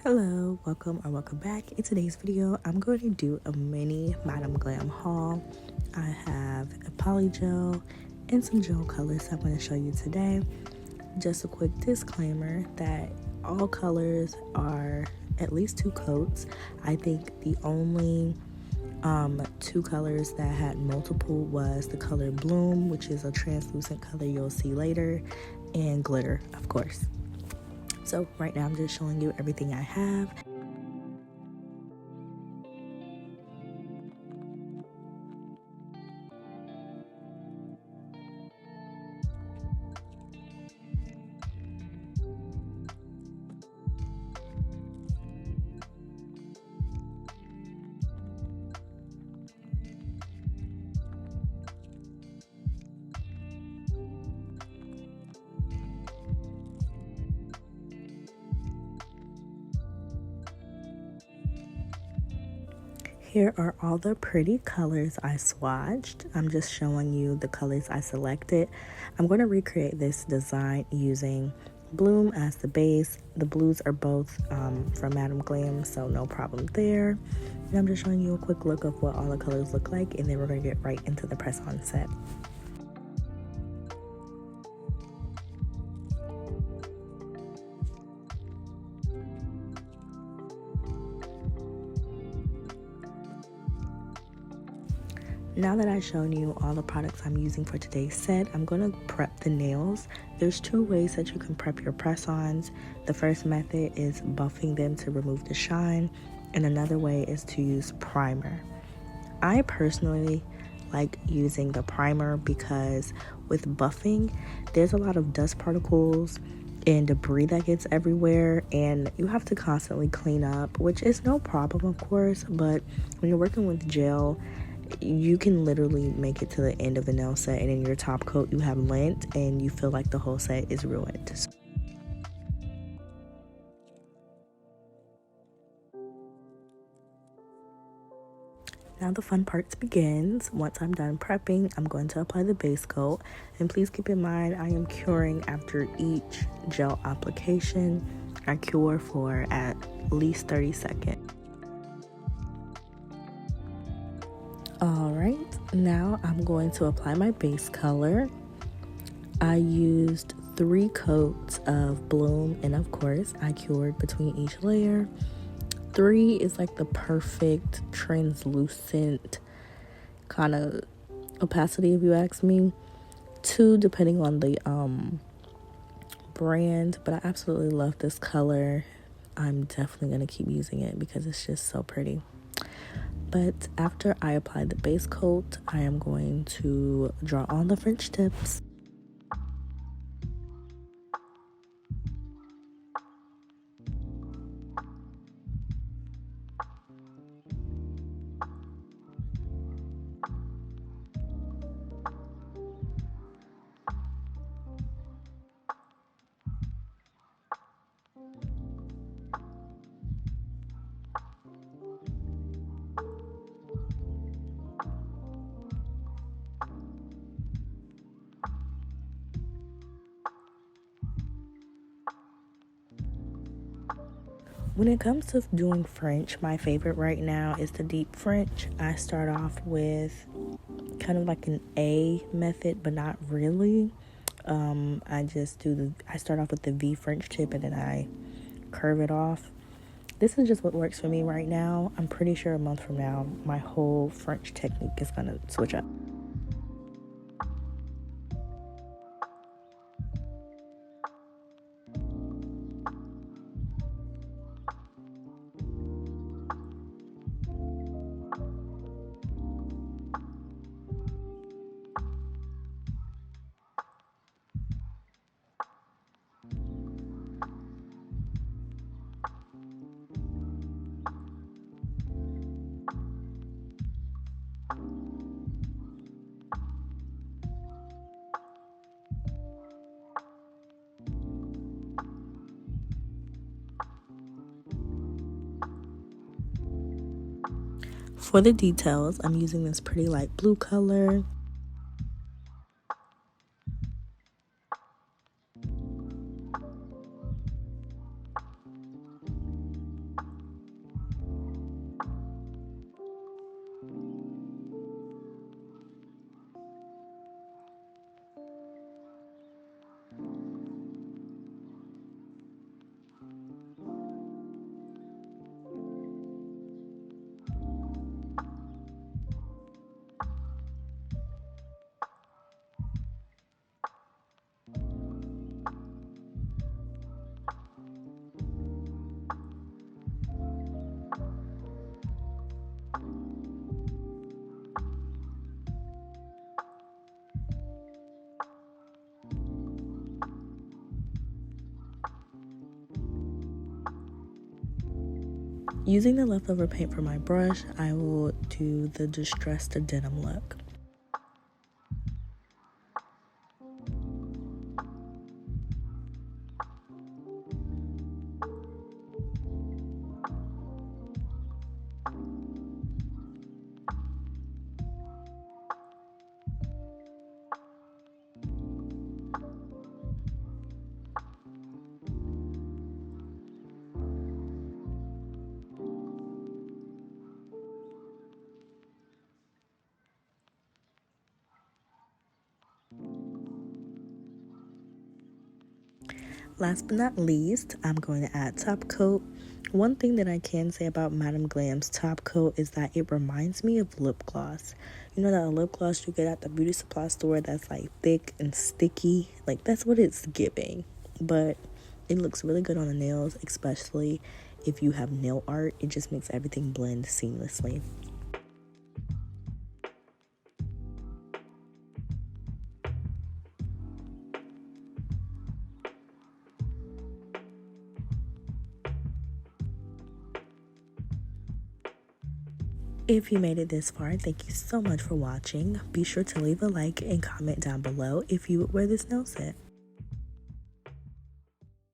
Hello, welcome or welcome back. In today's video, I'm going to do a mini MadamGlam haul. I have a poly gel and some gel colors I'm going to show you today. Just a quick disclaimer that all colors are at least 2 coats. I think the only 2 colors that had multiple was the color Bloom, which is a translucent color you'll see later, and glitter, of course. So right now I'm just showing you everything I have. Here are all the pretty colors I swatched. I'm just showing you the colors I selected. I'm going to recreate this design using Bloom as the base. The blues are both from MadamGlam, so no problem there. And I'm just showing you a quick look of what all the colors look like, and then we're going to get right into the press-on set. Now that I've shown you all the products I'm using for today's set, I'm going to prep the nails. There's 2 ways that you can prep your press-ons. The first method is buffing them to remove the shine, and another way is to use primer. I personally like using the primer because with buffing, there's a lot of dust particles and debris that gets everywhere, and you have to constantly clean up, which is no problem, of course, but when you're working with gel, you can literally make it to the end of the nail set and in your top coat you have lint and you feel like the whole set is ruined. Now the fun part begins. Once I'm done prepping, I'm going to apply the base coat, and please keep in mind I am curing after each gel application. I cure for at least 30 seconds. Alright, now I'm going to apply my base color. I used 3 coats of Bloom, and of course I cured between each layer. 3 is like the perfect translucent kind of opacity, if you ask me. 2 depending on the brand, but I absolutely love this color. I'm definitely going to keep using it because it's just so pretty. But after I apply the base coat, I am going to draw on the French tips. When it comes to doing French, my favorite right now is the deep French. I start off with kind of like an A method, but not really. I start off with the V French tip and then I curve it off. This is just what works for me right now. I'm pretty sure a month from now, my whole French technique is gonna switch up. For the details, I'm using this pretty light blue color. Using the leftover paint for my brush, I will do the distressed denim look. Last but not least, I'm going to add top coat. One thing that I can say about MadamGlam's top coat is that it reminds me of lip gloss. You know that lip gloss you get at the beauty supply store that's like thick and sticky? Like that's what it's giving. But it looks really good on the nails, especially if you have nail art. It just makes everything blend seamlessly. If you made it this far, thank you so much for watching. Be sure to leave a like and comment down below if you would wear this nail set.